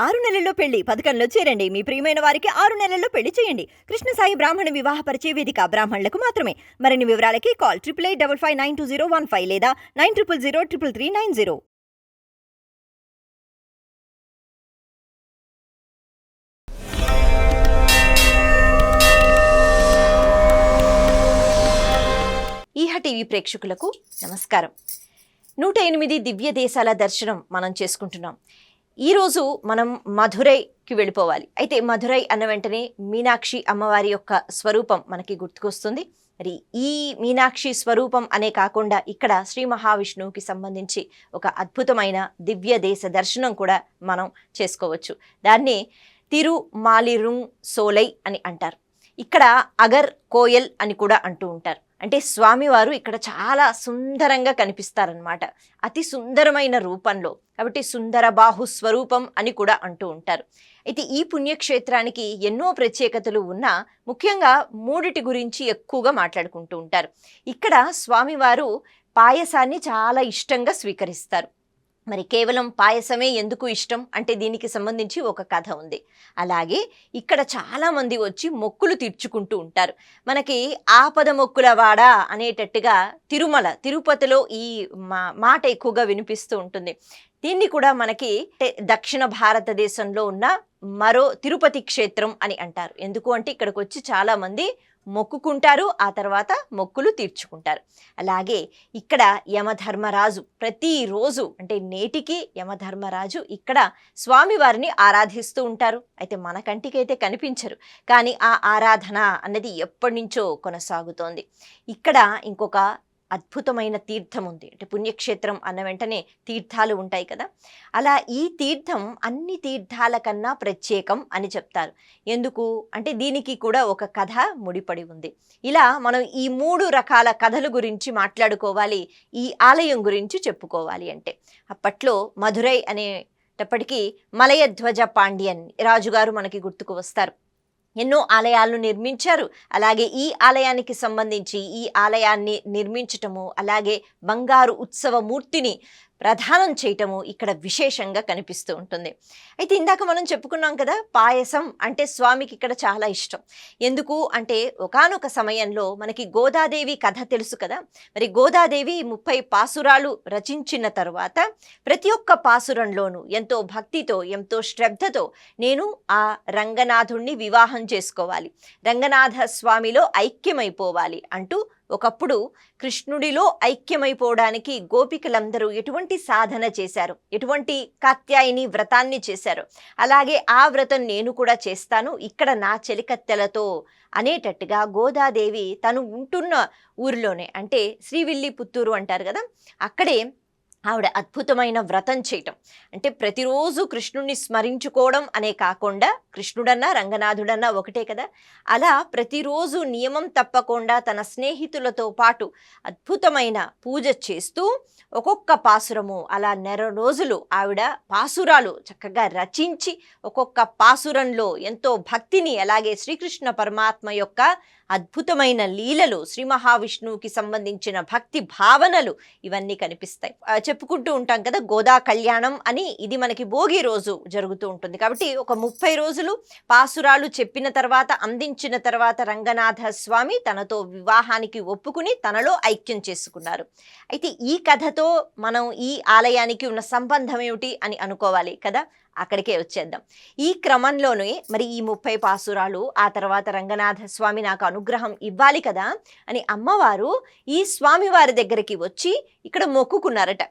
6 నెలల్లో పెళ్లి పథకంలో చేరండి. మీ ప్రియమైన వారికి 6 నెలల్లో పెళ్లి చేయండి. కృష్ణ సాయి బ్రాహ్మణ వివాహ పరిచయ వేదిక బ్రాహ్మణులకు మాత్రమే. మరిన్ని వివరాలకి కాల్ 8855592015 లేదా 9000333990. ఈహ టీవీ ప్రేక్షకులకు నమస్కారం. 108 దివ్య దేశాల దర్శనం మనం చేసుకుంటున్నాం. ఈరోజు మనం మధురైకి వెళ్ళిపోవాలి. అయితే మధురై అన్న వెంటనే మీనాక్షి అమ్మవారి యొక్క స్వరూపం మనకి గుర్తుకొస్తుంది. మరి ఈ మీనాక్షి స్వరూపం అనే కాకుండా ఇక్కడ శ్రీ మహావిష్ణువుకి సంబంధించి ఒక అద్భుతమైన దివ్య దేశ దర్శనం కూడా మనం చేసుకోవచ్చు. దాన్ని తిరుమాలిరుంగ్ సోలై అని అంటారు. ఇక్కడ అగర్ కోయల్ అని కూడా అంటూ ఉంటారు. అంటే స్వామివారు ఇక్కడ చాలా సుందరంగా కనిపిస్తారనమాట, అతి సుందరమైన రూపంలో. కాబట్టి సుందర బాహు స్వరూపం అని కూడా అంటూ ఉంటారు. అయితే ఈ పుణ్యక్షేత్రానికి ఎన్నో ప్రత్యేకతలు ఉన్నా ముఖ్యంగా 3 గురించి ఎక్కువగా మాట్లాడుకుంటూ ఉంటారు. ఇక్కడ స్వామివారు పాయసాన్ని చాలా ఇష్టంగా స్వీకరిస్తారు. మరి కేవలం పాయసమే ఎందుకు ఇష్టం అంటే దీనికి సంబంధించి ఒక కథ ఉంది. అలాగే ఇక్కడ చాలామంది వచ్చి మొక్కులు తీర్చుకుంటూ ఉంటారు. మనకి ఆపద మొక్కుల వాడ అనేటట్టుగా తిరుపతిలో ఈ మాట ఎక్కువగా వినిపిస్తూ ఉంటుంది. దీన్ని కూడా మనకి దక్షిణ భారతదేశంలో ఉన్న మరో తిరుపతి క్షేత్రం అని అంటారు. ఎందుకు అంటే ఇక్కడికి వచ్చి చాలామంది మొక్కుకుంటారు, ఆ తర్వాత మొక్కులు తీర్చుకుంటారు. అలాగే ఇక్కడ యమధర్మరాజు ప్రతిరోజు అంటే నేటికి యమధర్మరాజు ఇక్కడ స్వామివారిని ఆరాధిస్తూ ఉంటారు. అయితే మన కంటికైతే కనిపించరు, కానీ ఆ ఆరాధన అన్నది ఎప్పటి నుంచో కొనసాగుతోంది. ఇక్కడ ఇంకొక అద్భుతమైన తీర్థం ఉంది. అంటే పుణ్యక్షేత్రం అన్న వెంటనే తీర్థాలు ఉంటాయి కదా, అలా ఈ తీర్థం అన్ని తీర్థాల కన్నా ప్రత్యేకం అని చెప్తారు. ఎందుకు అంటే దీనికి కూడా ఒక కథ ముడిపడి ఉంది. ఇలా మనం ఈ 3 రకాల కథల గురించి మాట్లాడుకోవాలి, ఈ ఆలయం గురించి చెప్పుకోవాలి అంటే. అప్పట్లో మధురై అనేటప్పటికీ మలయధ్వజ పాండ్యన్ రాజుగారు మనకి గుర్తుకు వస్తారు. ఎన్నో ఆలయాలను నిర్మించారు. అలాగే ఈ ఆలయానికి సంబంధించి ఈ ఆలయాన్ని నిర్మించటము, అలాగే బంగారు ఉత్సవ మూర్తిని ప్రదానం చేయటము ఇక్కడ విశేషంగా కనిపిస్తూ ఉంటుంది. అయితే ఇందాక మనం చెప్పుకున్నాం కదా, పాయసం అంటే స్వామికి ఇక్కడ చాలా ఇష్టం. ఎందుకు అంటే ఒకానొక సమయంలో మనకి గోదాదేవి కథ తెలుసు కదా. మరి గోదాదేవి 30 పాసురాలు రచించిన తరువాత ప్రతి ఒక్క పాసురంలోనూ ఎంతో భక్తితో ఎంతో శ్రద్ధతో నేను ఆ రంగనాథుణ్ణి వివాహం చేసుకోవాలి, రంగనాథ స్వామిలో ఐక్యమైపోవాలి అంటూ ఒకప్పుడు కృష్ణుడిలో ఐక్యమైపోవడానికి గోపికలందరూ ఎటువంటి సాధన చేశారు, ఎటువంటి కాత్యాయని వ్రతాన్ని చేశారు, అలాగే ఆ వ్రతం నేను కూడా చేస్తాను ఇక్కడ నా చెలికత్తెలతో అనేటట్టుగా గోదాదేవి తను ఉంటున్న ఊరిలోనే అంటే శ్రీవిల్లిపుత్తూరు అంటారు కదా, అక్కడే ఆవిడ అద్భుతమైన వ్రతం చేయటం. అంటే ప్రతిరోజు కృష్ణుడిని స్మరించుకోవడం అనే కాకుండా, కృష్ణుడన్నా రంగనాథుడన్నా ఒకటే కదా, అలా ప్రతిరోజు నియమం తప్పకుండా తన స్నేహితులతో పాటు అద్భుతమైన పూజ చేస్తూ ఒక్కొక్క పాసురము అలా 1 రోజులు ఆవిడ పాసురాలు చక్కగా రచించి ఒక్కొక్క పాసురంలో ఎంతో భక్తిని, అలాగే శ్రీకృష్ణ పరమాత్మ యొక్క అద్భుతమైన లీలలు, శ్రీ మహావిష్ణువుకి సంబంధించిన భక్తి భావనలు ఇవన్నీ కనిపిస్తాయి. చెప్పుకుంటూ ఉంటాం కదా గోదా కళ్యాణం అని, ఇది మనకి భోగి రోజు జరుగుతూ ఉంటుంది. కాబట్టి ఒక 30 రోజులు పాసురాలు చెప్పిన తర్వాత, అందించిన తర్వాత రంగనాథ స్వామి తనతో వివాహానికి ఒప్పుకుని తనలో ఐక్యం చేసుకున్నారు. అయితే ఈ కథతో మనం ఈ ఆలయానికి ఉన్న సంబంధం ఏమిటి అని అనుకోవాలి కదా, అక్కడికే వచ్చేద్దాం. ఈ క్రమంలోనే మరి ఈ 30 పాసురాలు ఆ తర్వాత రంగనాథ స్వామి నాకు అనుగ్రహం ఇవ్వాలి కదా అని అమ్మవారు ఈ స్వామివారి దగ్గరికి వచ్చి ఇక్కడ మొక్కుకున్నారట.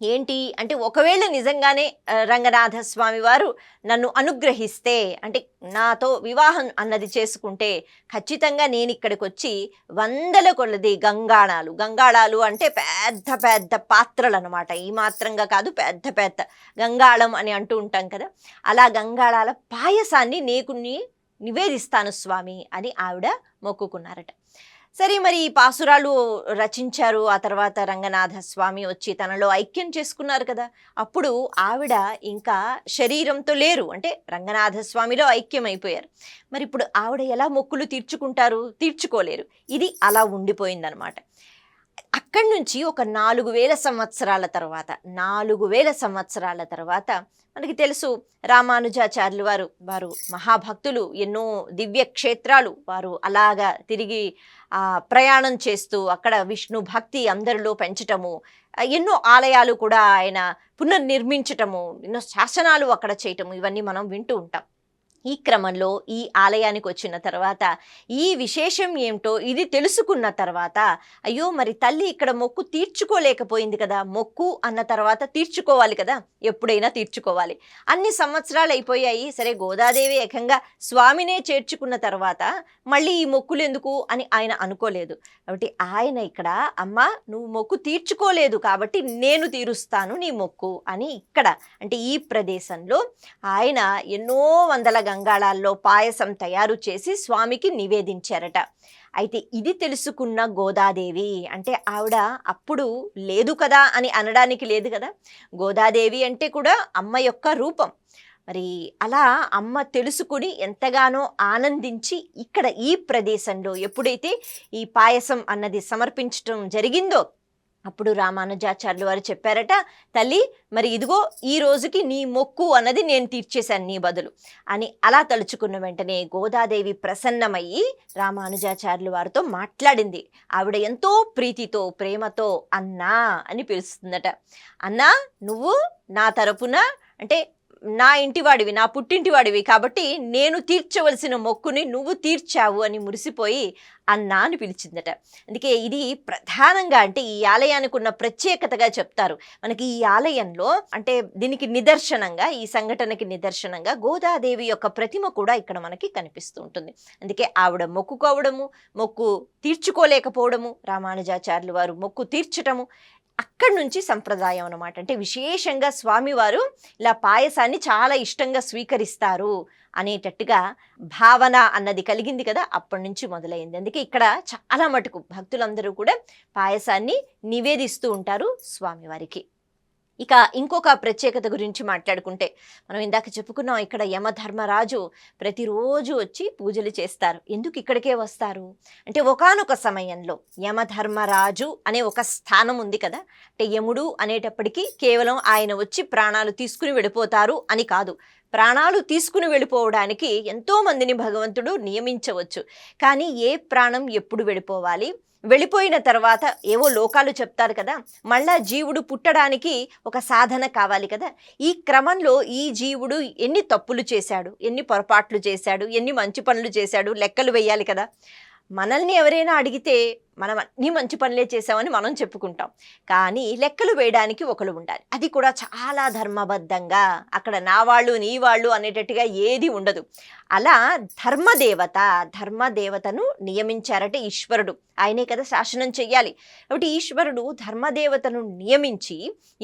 ఏంటి అంటే ఒకవేళ నిజంగానే రంగనాథ స్వామి వారు నన్ను అనుగ్రహిస్తే, అంటే నాతో వివాహం అన్నది చేసుకుంటే ఖచ్చితంగా నేను ఇక్కడికి వచ్చి 100 కొలది గంగాళాలు అంటే పెద్ద పెద్ద పాత్రలు అనమాట, ఈ మాత్రంగా కాదు, పెద్ద పెద్ద గంగాళం అని అంటూ ఉంటాం కదా, అలా గంగాళాల పాయసాన్ని నీకు నివేదిస్తాను స్వామి అని ఆవిడ మొక్కుకున్నారట. సరే, మరి ఈ పాసురాలు రచించారు, ఆ తర్వాత రంగనాథ స్వామి వచ్చి తనలో ఐక్యం చేసుకున్నారు కదా, అప్పుడు ఆవిడ ఇంకా శరీరంతో లేరు, అంటే రంగనాథ స్వామిలో ఐక్యం అయిపోయారు. మరి ఇప్పుడు ఆవిడ ఎలా మొక్కులు తీర్చుకుంటారు? తీర్చుకోలేరు. ఇది అలా ఉండిపోయిందనమాట. అక్కడి నుంచి ఒక 4000 సంవత్సరాల తర్వాత 4000 సంవత్సరాల తర్వాత మనకి తెలుసు రామానుజాచార్యులు వారు మహాభక్తులు, ఎన్నో దివ్య క్షేత్రాలు వారు అలాగా తిరిగి ప్రయాణం చేస్తూ అక్కడ విష్ణు భక్తి అందరిలో పెంచటము, ఎన్నో ఆలయాలు కూడా ఆయన పునర్నిర్మించటము, ఎన్నో శాసనాలు అక్కడ చేయటము, ఇవన్నీ మనం వింటూ ఉంటాం. ఈ క్రమంలో ఈ ఆలయానికి వచ్చిన తర్వాత ఈ విశేషం ఏమిటో ఇది తెలుసుకున్న తర్వాత, అయ్యో మరి తల్లి ఇక్కడ మొక్కు తీర్చుకోలేకపోయింది కదా, మొక్కు అన్న తర్వాత తీర్చుకోవాలి కదా, ఎప్పుడైనా తీర్చుకోవాలి. అన్ని సంవత్సరాలు అయిపోయాయి, సరే గోదాదేవి ఏకంగా స్వామినే చేర్చుకున్న తర్వాత మళ్ళీ ఈ మొక్కులు ఎందుకు అని ఆయన అనుకోలేదు. కాబట్టి ఆయన ఇక్కడ, అమ్మ నువ్వు మొక్కు తీర్చుకోలేదు కాబట్టి నేను తీరుస్తాను నీ మొక్కు అని ఇక్కడ అంటే ఈ ప్రదేశంలో ఆయన ఎన్నో వందల గంగాళాల్లో పాయసం తయారు చేసి స్వామికి నివేదించారట. అయితే ఇది తెలుసుకున్న గోదాదేవి, అంటే ఆవిడ అప్పుడు లేదు కదా అని అనడానికి లేదు కదా, గోదాదేవి అంటే కూడా అమ్మ యొక్క రూపం. మరి అలా అమ్మ తెలుసుకుని ఎంతగానో ఆనందించి ఇక్కడ ఈ ప్రదేశంలో ఎప్పుడైతే ఈ పాయసం అన్నది సమర్పించడం జరిగిందో అప్పుడు రామానుజాచార్యులు వారు చెప్పారట, తల్లి మరి ఇదిగో ఈ రోజుకి నీ మొక్కు అన్నది నేను తీర్చేశాను నీ బదులు అని. అలా తలుచుకున్న వెంటనే గోదాదేవి ప్రసన్నమయ్యి రామానుజాచార్యులు వారితో మాట్లాడింది. ఆవిడ ఎంతో ప్రీతితో ప్రేమతో అన్నా అని పిలుస్తుందట. అన్నా నువ్వు నా తరపున అంటే నా ఇంటివాడివి, నా పుట్టింటివాడివి కాబట్టి నేను తీర్చవలసిన మొక్కుని నువ్వు తీర్చావు అని మురిసిపోయి అన్నా అని పిలిచిందట. అందుకే ఇది ప్రధానంగా అంటే ఈ ఆలయానికి ఉన్న ప్రత్యేకతగా చెప్తారు. మనకి ఈ ఆలయంలో అంటే దీనికి నిదర్శనంగా, ఈ సంఘటనకి నిదర్శనంగా గోదాదేవి యొక్క ప్రతిమ కూడా ఇక్కడ మనకి కనిపిస్తూ ఉంటుంది. అందుకే ఆవిడ మొక్కుకోవడము, మొక్కు తీర్చుకోలేకపోవడము, రామానుజాచార్యులు వారు మొక్కు తీర్చటము అక్కడి నుంచి సంప్రదాయం అన్నమాట. అంటే విశేషంగా స్వామివారు ఇలా పాయసాన్ని చాలా ఇష్టంగా స్వీకరిస్తారు అనేటట్టుగా భావన అన్నది కలిగింది కదా, అప్పటి నుంచి మొదలైంది. అందుకే ఇక్కడ చాలా మటుకు భక్తులందరూ కూడా పాయసాన్ని నివేదిస్తూ ఉంటారు స్వామివారికి. ఇక ఇంకొక ప్రత్యేకత గురించి మాట్లాడుకుంటే, మనం ఇందాక చెప్పుకున్నాం, ఇక్కడ యమధర్మరాజు ప్రతిరోజు వచ్చి పూజలు చేస్తారు. ఎందుకు ఇక్కడికే వస్తారు అంటే, ఒకానొక సమయంలో యమధర్మరాజు అనే ఒక స్థానం ఉంది కదా, అంటే యముడు అనేటప్పటికీ కేవలం ఆయన వచ్చి ప్రాణాలు తీసుకుని వెళ్ళిపోతారు అని కాదు. ప్రాణాలు తీసుకుని వెళ్ళిపోవడానికి ఎంతో మందిని భగవంతుడు నియమించవచ్చు. కానీ ఏ ప్రాణం ఎప్పుడు వెళ్ళిపోవాలి, వెళ్ళిపోయిన తర్వాత ఏవో లోకాలు చెప్తారు కదా, మళ్ళా జీవుడు పుట్టడానికి ఒక సాధన కావాలి కదా. ఈ క్రమంలో ఈ జీవుడు ఎన్ని తప్పులు చేశాడు, ఎన్ని పొరపాట్లు చేశాడు, ఎన్ని మంచి పనులు చేశాడు, లెక్కలు వేయాలి కదా. మనల్ని ఎవరైనా అడిగితే మనం అన్ని మంచి పనులే చేసామని మనం చెప్పుకుంటాం, కానీ లెక్కలు వేయడానికి ఒకరు ఉండాలి. అది కూడా చాలా ధర్మబద్ధంగా, అక్కడ నా వాళ్ళు నీ వాళ్ళు అనేటట్టుగా ఏది ఉండదు. అలా ధర్మదేవతను నియమించారట ఈశ్వరుడు. ఆయనే కదా శాసనం చెయ్యాలి. కాబట్టి ఈశ్వరుడు ధర్మదేవతను నియమించి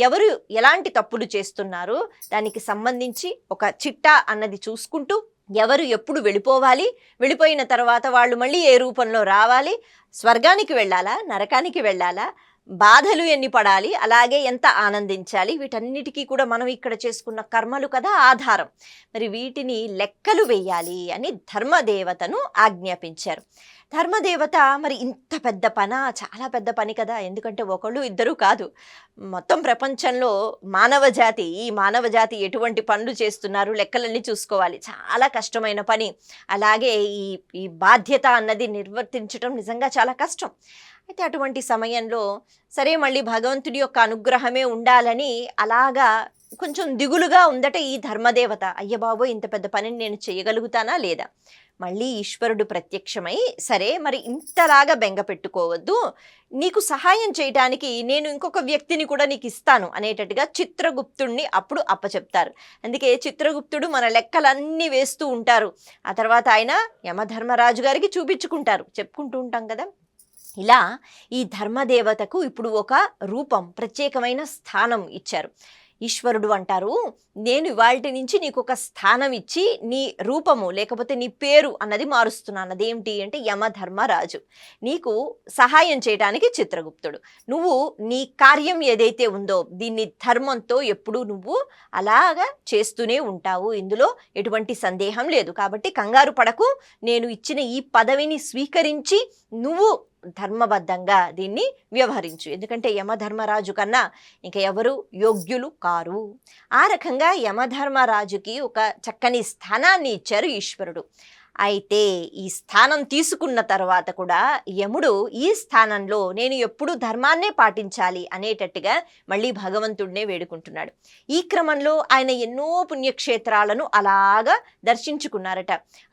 ఎవరు ఎలాంటి తప్పులు చేస్తున్నారు దానికి సంబంధించి ఒక చిట్టా అన్నది చూసుకుంటూ, ఎవరు ఎప్పుడు వెళ్ళిపోవాలి, వెళ్ళిపోయిన తర్వాత వాళ్ళు మళ్ళీ ఏ రూపంలో రావాలి, స్వర్గానికి వెళ్ళాలా, నరకానికి వెళ్ళాలా, బాధలు ఎన్ని పడాలి, అలాగే ఎంత ఆనందించాలి, వీటన్నిటికీ కూడా మనం ఇక్కడ చేసుకున్న కర్మలు కదా ఆధారం. మరి వీటిని లెక్కలు వేయాలి అని ధర్మదేవతను ఆజ్ఞాపించారు. ధర్మదేవత మరి ఇంత పెద్ద పని, చాలా పెద్ద పని కదా, ఎందుకంటే ఒకళ్ళు ఇద్దరు కాదు, మొత్తం ప్రపంచంలో ఈ మానవ జాతి ఎటువంటి పనులు చేస్తున్నారు లెక్కలన్నీ చూసుకోవాలి. చాలా కష్టమైన పని. అలాగే ఈ బాధ్యత అన్నది నిర్వర్తించడం నిజంగా చాలా కష్టం. అయితే అటువంటి సమయంలో సరే మళ్ళీ భగవంతుడి యొక్క అనుగ్రహమే ఉండాలని అలాగా కొంచెం దిగులుగా ఉందట ఈ ధర్మదేవత. అయ్య బాబోయ్, ఇంత పెద్ద పనిని నేను చేయగలుగుతానా లేదా. మళ్ళీ ఈశ్వరుడు ప్రత్యక్షమై, సరే మరి ఇంతలాగా బెంగ పెట్టుకోవద్దు, నీకు సహాయం చేయడానికి నేను ఇంకొక వ్యక్తిని కూడా నీకు ఇస్తాను అనేటట్టుగా చిత్రగుప్తుడిని అప్పుడు అప్పచెప్తారు. అందుకే చిత్రగుప్తుడు మన లెక్కలన్నీ వేస్తూ ఉంటారు. ఆ తర్వాత ఆయన యమధర్మరాజు గారికి చూపించుకుంటారు, చెప్పుకుంటూ ఉంటాం కదా. ఇలా ఈ ధర్మదేవతకు ఇప్పుడు ఒక రూపం, ప్రత్యేకమైన స్థానం ఇచ్చారు. ఈశ్వరుడు అంటారు, నేను ఇవాల్టి నుంచి నీకు ఒక స్థానం ఇచ్చి నీ రూపము లేకపోతే నీ పేరు అన్నది మారుస్తున్నాను. అదేమిటి అంటే యమధర్మరాజు, నీకు సహాయం చేయడానికి చిత్రగుప్తుడు. నువ్వు నీ కార్యం ఏదైతే ఉందో దీన్ని ధర్మంతో ఎప్పుడూ నువ్వు అలాగా చేస్తూనే ఉంటావు, ఇందులో ఎటువంటి సందేహం లేదు. కాబట్టి కంగారు పడకు, నేను ఇచ్చిన ఈ పదవిని స్వీకరించి నువ్వు ధర్మబద్ధంగా దీన్ని వ్యవహరించు, ఎందుకంటే యమధర్మరాజు కన్నా ఇంకా ఎవరు యోగ్యులు కారు. ఆ రకంగా యమధర్మరాజుకి ఒక చక్కని స్థానాన్ని ఇచ్చారు ఈశ్వరుడు. అయితే ఈ స్థానం తీసుకున్న తర్వాత కూడా యముడు ఈ స్థానంలో నేను ఎప్పుడూ ధర్మాన్నే పాటించాలి అనేటట్టుగా మళ్ళీ భగవంతుడినే వేడుకుంటున్నాడు. ఈ క్రమంలో ఆయన ఎన్నో పుణ్యక్షేత్రాలను అలాగా దర్శించుకున్నారట.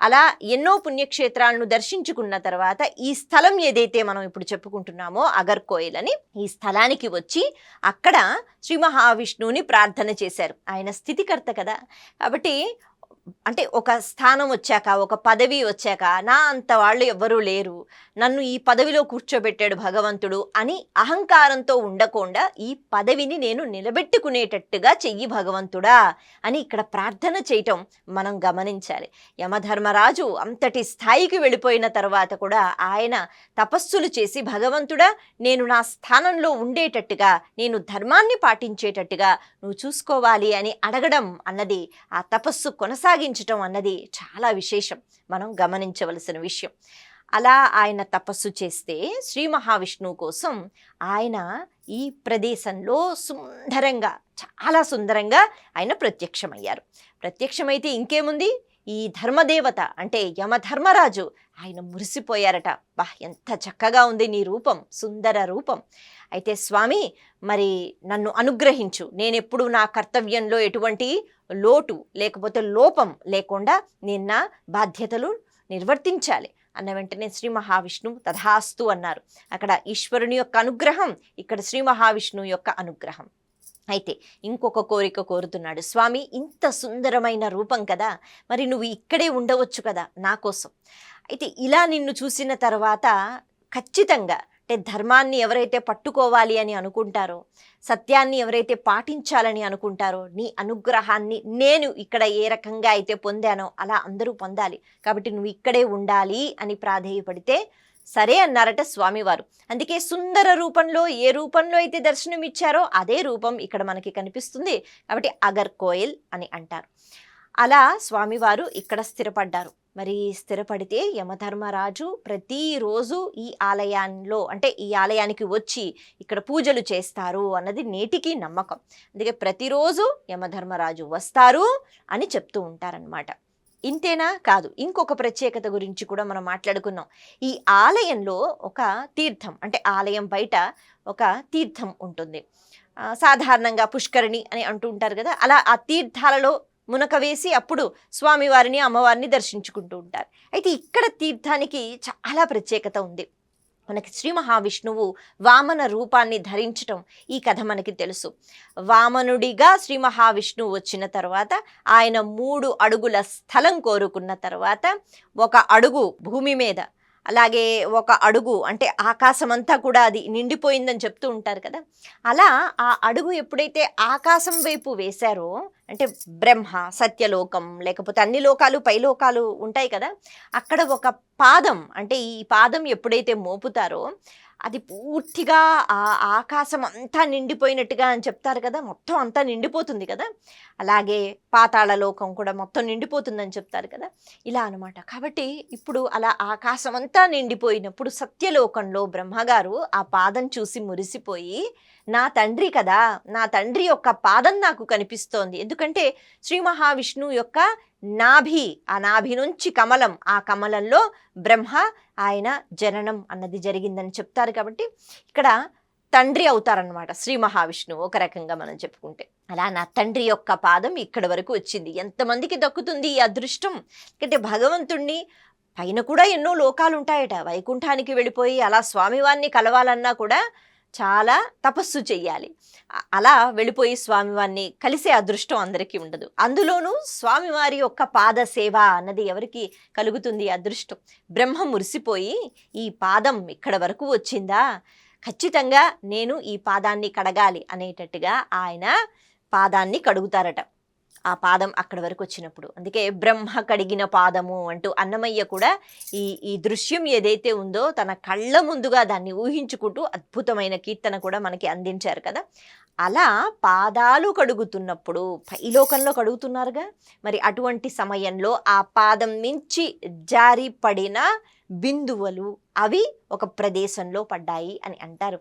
అలా ఎన్నో పుణ్యక్షేత్రాలను దర్శించుకున్న తర్వాత ఈ స్థలం ఏదైతే మనం ఇప్పుడు చెప్పుకుంటున్నామో అగర్కోయిల్ అని, ఈ స్థలానికి వచ్చి అక్కడ శ్రీ మహావిష్ణువుని ప్రార్థన చేశారు. ఆయన స్థితికర్త కదా, కాబట్టి అంటే ఒక స్థానం వచ్చాక, ఒక పదవి వచ్చాక నా అంత వాళ్ళు ఎవ్వరూ లేరు, నన్ను ఈ పదవిలో కూర్చోబెట్టాడు భగవంతుడు అని అహంకారంతో ఉండకుండా ఈ పదవిని నేను నిలబెట్టుకునేటట్టుగా చెయ్యి భగవంతుడా అని ఇక్కడ ప్రార్థన చేయటం మనం గమనించాలి. యమధర్మరాజు అంతటి స్థాయికి వెళ్ళిపోయిన తర్వాత కూడా ఆయన తపస్సులు చేసి భగవంతుడా నేను నా స్థానంలో ఉండేటట్టుగా, నేను ధర్మాన్ని పాటించేటట్టుగా నువ్వు చూసుకోవాలి అని అడగడం అన్నది, ఆ తపస్సు కొనసాగించటం అన్నది చాలా విశేషం, మనం గమనించవలసిన విషయం. అలా ఆయన తపస్సు చేస్తే శ్రీ మహావిష్ణువు కోసం ఆయన ఈ ప్రదేశంలో సుందరంగా, చాలా సుందరంగా ఆయన ప్రత్యక్షమయ్యారు. ప్రత్యక్షమైతే ఇంకేముంది, ఈ ధర్మదేవత అంటే యమధర్మరాజు ఆయన మురిసిపోయారట. బా ఎంత చక్కగా ఉంది నీ రూపం, సుందర రూపం. అయితే స్వామి మరి నన్ను అనుగ్రహించు, నేనెప్పుడు నా కర్తవ్యంలో ఎటువంటి లోటు లేకపోతే లోపం లేకుండా నేను నా బాధ్యతలు నిర్వర్తించాలి అన్న వెంటనే శ్రీ మహావిష్ణువు తథాస్తు అన్నారు. అక్కడ ఈశ్వరుని యొక్క అనుగ్రహం, ఇక్కడ శ్రీ మహావిష్ణువు యొక్క అనుగ్రహం. అయితే ఇంకొక కోరిక కోరుతున్నాడు. స్వామి ఇంత సుందరమైన రూపం కదా, మరి నువ్వు ఇక్కడే ఉండవచ్చు కదా నా కోసం. అయితే ఇలా నిన్ను చూసిన తర్వాత ఖచ్చితంగా అంటే ధర్మాన్ని ఎవరైతే పట్టుకోవాలి అని అనుకుంటారో, సత్యాన్ని ఎవరైతే పాటించాలని అనుకుంటారో, నీ అనుగ్రహాన్ని నేను ఇక్కడ ఏ రకంగా అయితే పొందానో అలా అందరూ పొందాలి, కాబట్టి నువ్వు ఇక్కడే ఉండాలి అని ప్రాధేయపడితే సరే అన్నారట స్వామివారు. అందుకే సుందర రూపంలో ఏ రూపంలో అయితే దర్శనం ఇచ్చారో అదే రూపం ఇక్కడ మనకి కనిపిస్తుంది, కాబట్టి అగర్కోయిల్ అని అంటారు. అలా స్వామివారు ఇక్కడ స్థిరపడ్డారు. మరి స్థిరపడితే యమధర్మరాజు ప్రతిరోజు ఈ ఆలయంలో అంటే ఈ ఆలయానికి వచ్చి ఇక్కడ పూజలు చేస్తారు అన్నది నేటికి నమ్మకం. అందుకే ప్రతిరోజు యమధర్మరాజు వస్తారు అని చెప్తూ ఉంటారనమాట. ఇంతేనా కాదు, ఇంకొక ప్రత్యేకత గురించి కూడా మనం మాట్లాడుకున్నాం. ఈ ఆలయంలో ఒక తీర్థం అంటే ఆలయం బయట ఒక తీర్థం ఉంటుంది. సాధారణంగా పుష్కరిణి అని అంటూ ఉంటారు కదా, అలా ఆ తీర్థాలలో మునక వేసి అప్పుడు స్వామివారిని అమ్మవారిని దర్శించుకుంటూ ఉంటారు. అయితే ఇక్కడ తీర్థానికి చాలా ప్రత్యేకత ఉంది. మనకి శ్రీ మహావిష్ణువు వామన రూపాన్ని ధరించటం ఈ కథ మనకి తెలుసు. వామనుడిగా శ్రీ మహావిష్ణువు వచ్చిన తర్వాత ఆయన 3 అడుగుల స్థలం కోరుకున్న తర్వాత 1 అడుగు భూమి మీద, అలాగే 1 అడుగు అంటే ఆకాశమంతా కూడా అది నిండిపోయిందని చెప్తూ ఉంటారు కదా, అలా ఆ అడుగు ఎప్పుడైతే ఆకాశం వైపు వేశారో అంటే బ్రహ్మ, సత్యలోకం, లేకపోతే అన్ని లోకాలు పైలోకాలు ఉంటాయి కదా, అక్కడ ఒక పాదం అంటే ఈ పాదం ఎప్పుడైతే మోపుతారో అది పూర్తిగా ఆ ఆకాశం అంతా నిండిపోయినట్టుగా అని చెప్తారు కదా, మొత్తం అంతా నిండిపోతుంది కదా, అలాగే పాతాళ లోకం కూడా మొత్తం నిండిపోతుందని చెప్తారు కదా, ఇలా అనమాట. కాబట్టి ఇప్పుడు అలా ఆకాశం అంతా నిండిపోయినప్పుడు సత్యలోకంలో బ్రహ్మగారు ఆ పాదం చూసి మురిసిపోయి, నా తండ్రి కదా, నా తండ్రి యొక్క పాదం నాకు కనిపిస్తోంది, ఎందుకంటే శ్రీ మహావిష్ణువు యొక్క నాభి, ఆ నాభి నుంచి కమలం, ఆ కమలంలో బ్రహ్మ ఆయన జననం అన్నది జరిగిందని చెప్తారు. కాబట్టి ఇక్కడ తండ్రి అవుతారనమాట శ్రీ మహావిష్ణువు ఒక రకంగా మనం చెప్పుకుంటే. అలా నా తండ్రి యొక్క పాదం ఇక్కడ వరకు వచ్చింది. ఎంతమందికి దక్కుతుంది ఈ అదృష్టం? ఎందుకంటే భగవంతుణ్ణి పైన కూడా ఎన్నో లోకాలు ఉంటాయట, వైకుంఠానికి వెళ్ళిపోయి అలా స్వామివారిని కలవాలన్నా కూడా చాలా తపస్సు చెయ్యాలి. అలా వెళ్ళిపోయి స్వామివారిని కలిసే అదృష్టం అందరికీ ఉండదు. అందులోనూ స్వామివారి యొక్క పాద సేవ అన్నది ఎవరికి కలుగుతుంది అదృష్టం? బ్రహ్మ మురిసిపోయి ఈ పాదం ఇక్కడ వరకు వచ్చిందా, ఖచ్చితంగా నేను ఈ పాదాన్ని కడగాలి అనేటట్టుగా ఆయన పాదాన్ని కడుగుతారట. ఆ పాదం అక్కడ వరకు వచ్చినప్పుడు, అందుకే బ్రహ్మ కడిగిన పాదము అంటూ అన్నమయ్య కూడా ఈ దృశ్యం ఏదైతే ఉందో తన కళ్ళ ముందుగా దాన్ని ఊహించుకుంటూ అద్భుతమైన కీర్తన కూడా మనకి అందించారు కదా. అలా పాదాలు కడుగుతున్నప్పుడు పైలోకంలో కడుగుతున్నారుగా, మరి అటువంటి సమయంలో ఆ పాదం నుంచి జారి పడిన బిందువులు అవి ఒక ప్రదేశంలో పడ్డాయి అని అంటారు.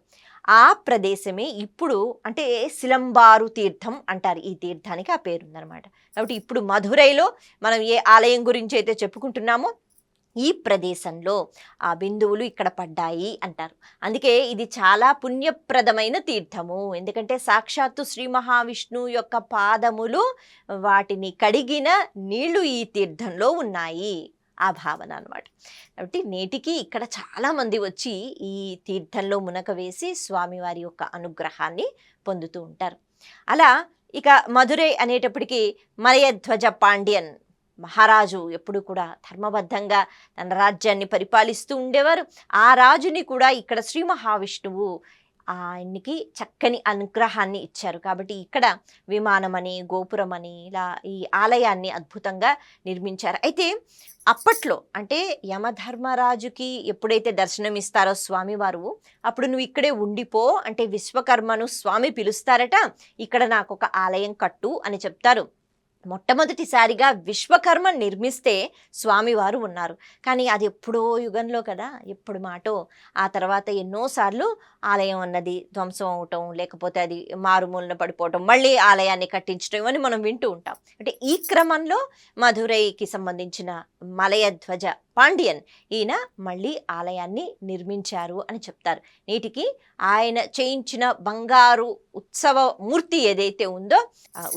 ఆ ప్రదేశమే ఇప్పుడు అంటే సిలంబారు తీర్థం అంటారు. ఈ తీర్థానికి ఆ పేరుందనమాట. కాబట్టి ఇప్పుడు మధురైలో మనం ఏ ఆలయం గురించి అయితే చెప్పుకుంటున్నామో ఈ ప్రదేశంలో ఆ బిందువులు ఇక్కడ పడ్డాయి అంటారు. అందుకే ఇది చాలా పుణ్యప్రదమైన తీర్థము. ఎందుకంటే సాక్షాత్తు శ్రీ మహావిష్ణువు యొక్క పాదములు, వాటిని కడిగిన నీళ్లు ఈ తీర్థంలో ఉన్నాయి. ఆ భావన అనమాట. కాబట్టి నేటికి ఇక్కడ చాలామంది వచ్చి ఈ తీర్థంలో మునక వేసి స్వామివారి యొక్క అనుగ్రహాన్ని పొందుతూ ఉంటారు. అలా ఇక మధురై అనేటప్పటికీ మలయధ్వజ పాండ్యన్ మహారాజు ఎప్పుడు కూడా ధర్మబద్ధంగా తన రాజ్యాన్ని పరిపాలిస్తూ ఉండేవారు. ఆ రాజుని కూడా ఇక్కడ శ్రీ మహావిష్ణువు ఆయన్ని చక్కని అనుగ్రహాన్ని ఇచ్చారు. కాబట్టి ఇక్కడ విమానమని, గోపురమని ఇలా ఈ ఆలయాన్ని అద్భుతంగా నిర్మించారు. అయితే అప్పట్లో అంటే యమధర్మరాజుకి ఎప్పుడైతే దర్శనమిస్తారో స్వామివారు, అప్పుడు నువ్వు ఇక్కడే ఉండిపో అంటే విశ్వకర్మను స్వామి పిలుస్తారట, ఇక్కడ నాకు ఒక ఆలయం కట్టు అని చెప్తారు. మొట్టమొదటిసారిగా విశ్వకర్మ నిర్మిస్తే స్వామివారు ఉన్నారు. కానీ అది ఎప్పుడో యుగంలో కదా, ఎప్పుడు మాటో. ఆ తర్వాత ఎన్నోసార్లు ఆలయం అన్నది ధ్వంసం అవటం, లేకపోతే అది మారుమూలన పడిపోవటం, మళ్ళీ ఆలయాన్ని కట్టించడం, ఇవన్నీ మనం వింటూ ఉంటాం. అంటే ఈ క్రమంలో మధురైకి సంబంధించిన మలయధ్వజ పాండ్యన్ ఈయన మళ్ళీ ఆలయాన్ని నిర్మించారు అని చెప్తారు. నేటికి ఆయన చేయించిన బంగారు ఉత్సవ మూర్తి ఏదైతే ఉందో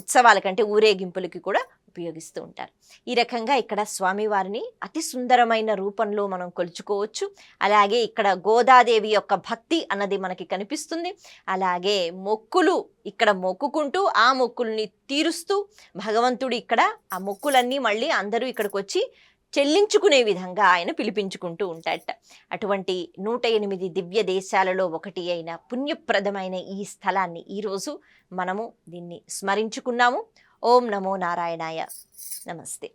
ఉత్సవాల కంటే ఊరేగింపులకి కూడా ఉపయోగిస్తూ ఉంటారు. ఈ రకంగా ఇక్కడ స్వామివారిని అతి సుందరమైన రూపంలో మనం కొలుచుకోవచ్చు. అలాగే ఇక్కడ గోదాదేవి యొక్క భక్తి అన్నది మనకి కనిపిస్తుంది. అలాగే మొక్కులు ఇక్కడ మొక్కుకుంటూ ఆ మొక్కుల్ని తీరుస్తూ భగవంతుడు ఇక్కడ ఆ మొక్కులన్నీ మళ్ళీ అందరూ ఇక్కడికి వచ్చి చెల్లించుకునే విధంగా ఆయన పిలిపించుకుంటూ ఉంటాడట. అటువంటి 108 దివ్య దేశాలలో ఒకటి అయిన పుణ్యప్రదమైన ఈ స్థలాన్ని ఈరోజు మనము దీన్ని స్మరించుకున్నాము. ఓం నమో నారాయణాయ. నమస్తే.